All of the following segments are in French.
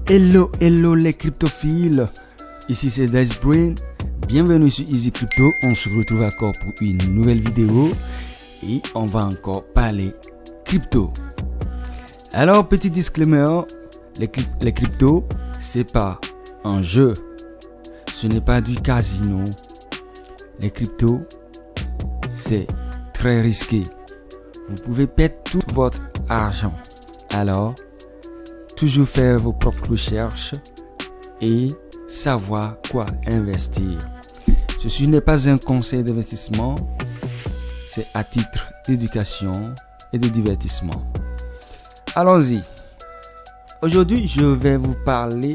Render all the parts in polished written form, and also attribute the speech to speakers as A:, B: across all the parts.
A: Hello les cryptophiles, ici c'est DiceBrain, bienvenue sur Easy Crypto, on se retrouve encore pour une nouvelle vidéo et on va encore parler crypto. Alors petit disclaimer, les cryptos c'est pas un jeu, ce n'est pas du casino, les cryptos c'est très risqué, vous pouvez perdre tout votre argent, alors toujours faire vos propres recherches et savoir quoi investir. Ceci n'est pas un conseil d'investissement, c'est à titre d'éducation et de divertissement. Allons-y. Aujourd'hui, je vais vous parler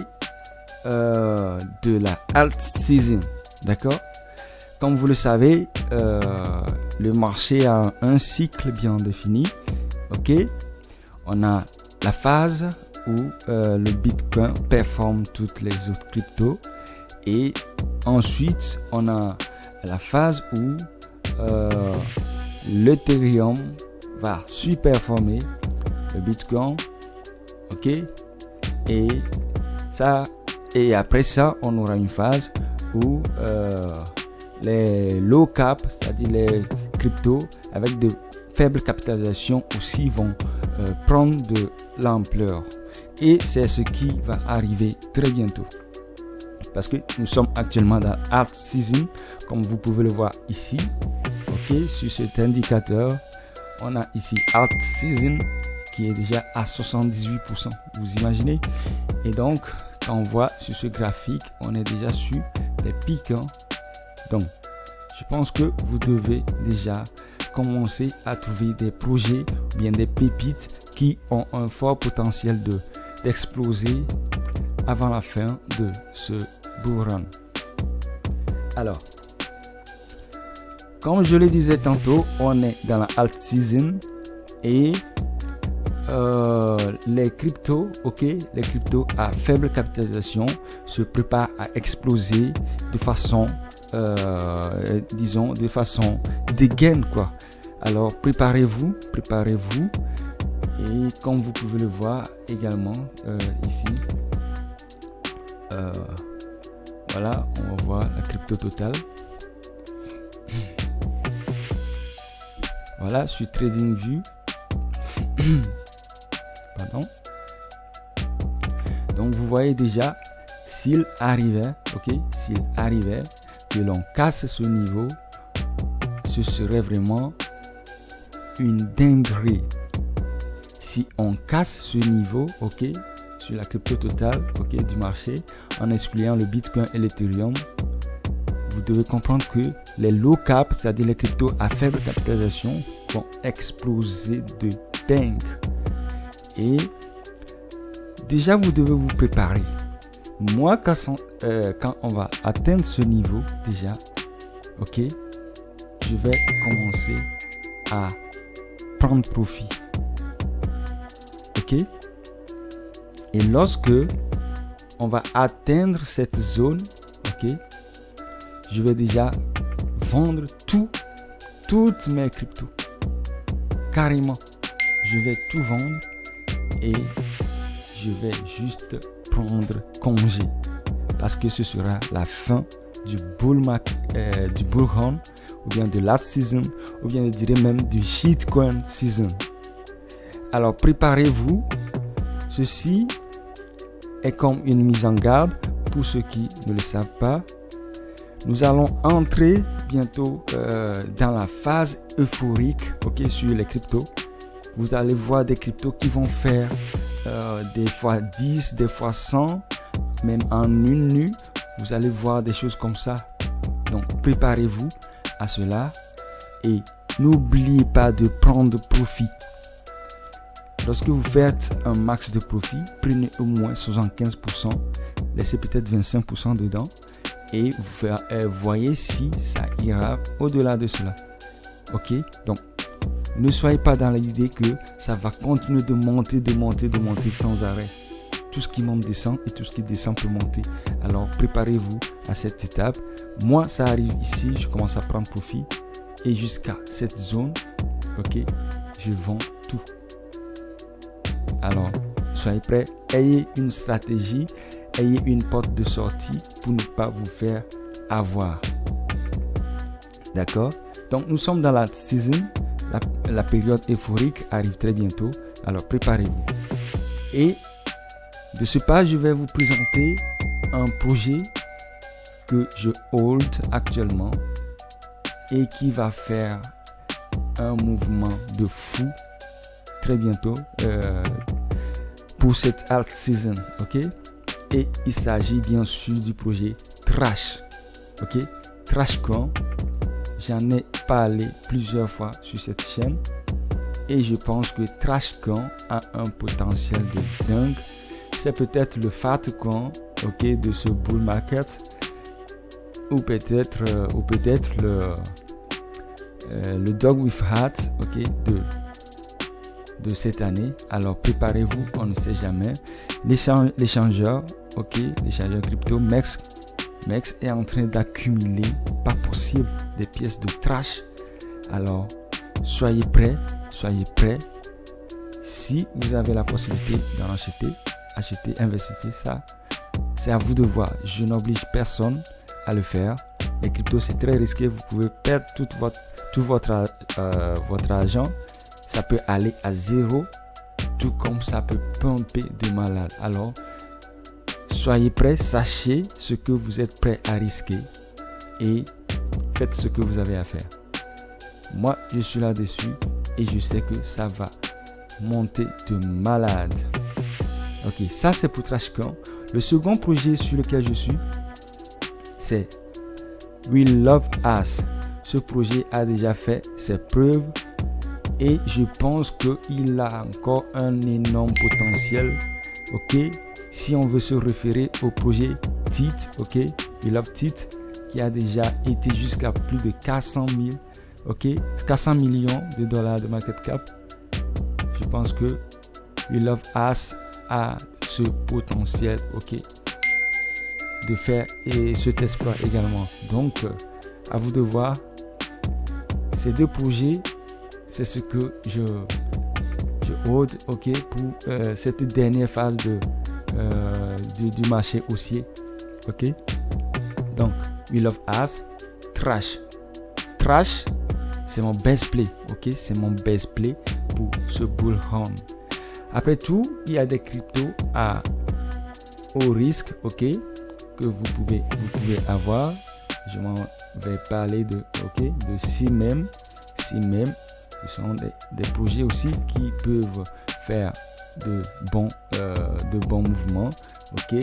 A: de la alt season. D'accord? Comme vous le savez, le marché a un cycle bien défini. Ok? On a la phase où le Bitcoin performe toutes les autres cryptos et ensuite on a la phase où l'Ethereum va surperformer le Bitcoin, ok, et après ça on aura une phase où les low cap, c'est-à-dire les cryptos avec de faibles capitalisations aussi vont prendre de l'ampleur. Et c'est ce qui va arriver très bientôt. Parce que nous sommes actuellement dans alt season, comme vous pouvez le voir ici. Ok, sur cet indicateur, on a ici alt season qui est déjà à 78%. Vous imaginez? Et donc, quand on voit sur ce graphique, on est déjà sur les pics. Donc, je pense que vous devez déjà commencer à trouver des projets ou bien des pépites qui ont un fort potentiel d'exploser avant la fin de ce bull run. Alors, comme je le disais tantôt, on est dans la alt season et les cryptos, les cryptos à faible capitalisation se préparent à exploser de façon, disons, de façon dégaine, quoi. Alors, préparez-vous. Et comme vous pouvez le voir également ici, voilà, on va voir la crypto totale. Voilà, sur TradingView. Pardon. Donc vous voyez déjà, s'il arrivait, que l'on casse ce niveau, ce serait vraiment une dinguerie. Si on casse ce niveau, sur la crypto totale, du marché, en excluant le Bitcoin et l'Ethereum, vous devez comprendre que les low cap, c'est-à-dire les cryptos à faible capitalisation, vont exploser de dingue. Et déjà, vous devez vous préparer. Moi, quand on va atteindre ce niveau, déjà, je vais commencer à prendre profit. Et lorsque on va atteindre cette zone, je vais déjà vendre toutes mes cryptos. Carrément, je vais tout vendre et je vais juste prendre congé parce que ce sera la fin du bull run ou bien de l'alt season ou bien je dirais même du shitcoin season. Alors préparez-vous, ceci est comme une mise en garde pour ceux qui ne le savent pas. Nous allons entrer bientôt dans la phase euphorique sur les cryptos. Vous allez voir des cryptos qui vont faire des fois 10, des fois 100, même en une nuit. Vous allez voir des choses comme ça. Donc préparez-vous à cela et n'oubliez pas de prendre profit. Lorsque vous faites un max de profit, prenez au moins 75%, laissez peut-être 25% dedans et voyez si ça ira au-delà de cela. Donc ne soyez pas dans l'idée que ça va continuer de monter sans arrêt. Tout ce qui monte descend et tout ce qui descend peut monter. Alors préparez-vous à cette étape. Moi, ça arrive ici, je commence à prendre profit et jusqu'à cette zone, je vends tout. Alors, soyez prêts, ayez une stratégie, ayez une porte de sortie pour ne pas vous faire avoir. D'accord? Donc nous sommes dans la season, la période euphorique arrive très bientôt, alors préparez-vous. Et de ce pas, je vais vous présenter un projet que je hold actuellement et qui va faire un mouvement de fou très bientôt pour cette alt season, ok? Et il s'agit bien sûr du projet Trash, ok? TrashCoin. J'en ai parlé plusieurs fois sur cette chaîne et je pense que TrashCoin a un potentiel de dingue. C'est peut-être le FatCoin, ok, de ce bull market, ou peut-être le Dog with Hat, ok, de cette année. Alors préparez-vous, on ne sait jamais. L'échangeur, ok, l'échangeur crypto MEX est en train d'accumuler, pas possible, des pièces de trash. Alors soyez prêts. Si vous avez la possibilité d'en acheter, investissez ça. C'est à vous de voir. Je n'oblige personne à le faire. Les cryptos, c'est très risqué. Vous pouvez perdre tout votre argent. Ça peut aller à zéro, tout comme ça peut pumper de malade. Alors, soyez prêts, sachez ce que vous êtes prêts à risquer et faites ce que vous avez à faire. Moi, je suis là-dessus et je sais que ça va monter de malade. Ok, ça c'est pour TrashCoin. Le second projet sur lequel je suis, c'est We Love Us. Ce projet a déjà fait ses preuves et je pense qu'il a encore un énorme potentiel. Ok, si on veut se référer au projet TIT, ok, We Love TIT, qui a déjà été jusqu'à plus de 400 millions de dollars de market cap. Je pense que We Love Us a ce potentiel, ok, de faire et cet exploit également. Donc à vous de voir. Ces deux projets, c'est ce que je hold, ok, pour cette dernière phase du marché haussier, ok. Donc We Love Us, Trash, c'est mon best play, ok, c'est mon best play pour ce bull run. Après tout, il y a des cryptos à haut risque, ok, que vous pouvez avoir. Je m'en vais parler de CMEM. Ce sont des projets aussi qui peuvent faire de bons mouvements, ok.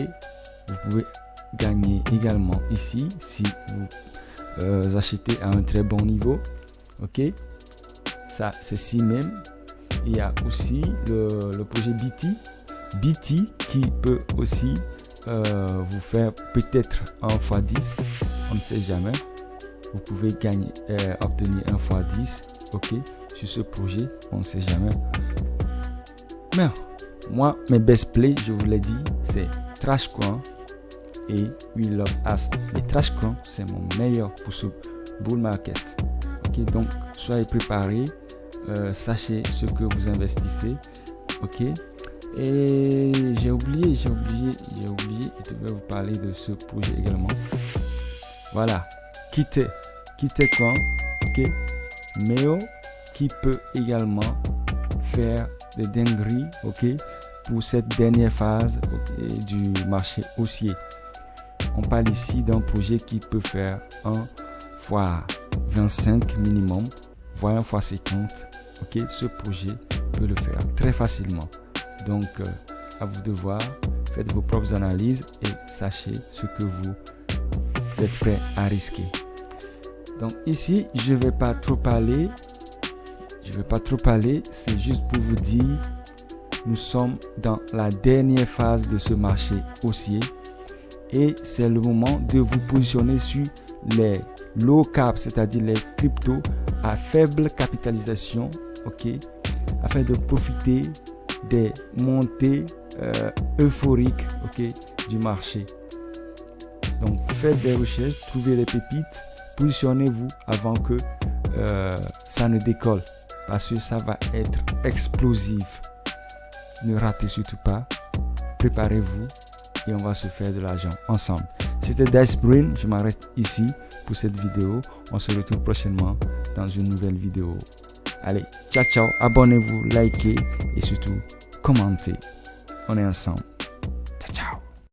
A: Vous pouvez gagner également ici si vous achetez à un très bon niveau, ok. Ça c'est CMEM. Il y a aussi le projet BT qui peut aussi vous faire peut-être un x10, on ne sait jamais. Vous pouvez obtenir un x10, ok, sur ce projet, on ne sait jamais. Mais moi, mes best play, je vous l'ai dit, c'est TrashCoin et We Love Us. Mais TrashCoin, c'est mon meilleur pour ce bull market, ok. Donc soyez préparés. Sachez ce que vous investissez, ok. Et j'ai oublié, je devais vous parler de ce projet également. Voilà, KittyCoin, ok. Meo qui peut également faire des dingueries, ok, pour cette dernière phase, okay, du marché haussier. On parle ici d'un projet qui peut faire 1 x 25 minimum, voire 1 x 50. Ok, ce projet peut le faire très facilement. Donc, à vous de voir, faites vos propres analyses et sachez ce que vous êtes prêt à risquer. Donc ici, je vais pas trop parler. C'est juste pour vous dire, nous sommes dans la dernière phase de ce marché haussier et c'est le moment de vous positionner sur les low cap, c'est-à-dire les cryptos à faible capitalisation, ok, afin de profiter des montées euphoriques, ok, du marché. Donc faites des recherches, trouvez les pépites, positionnez-vous avant que ça ne décolle, parce que ça va être explosif. Ne ratez surtout pas. Préparez-vous et on va se faire de l'argent ensemble. C'était Dice Brain. Je m'arrête ici pour cette vidéo. On se retrouve prochainement dans une nouvelle vidéo. Allez, ciao ciao. Abonnez-vous, likez et surtout commentez. On est ensemble.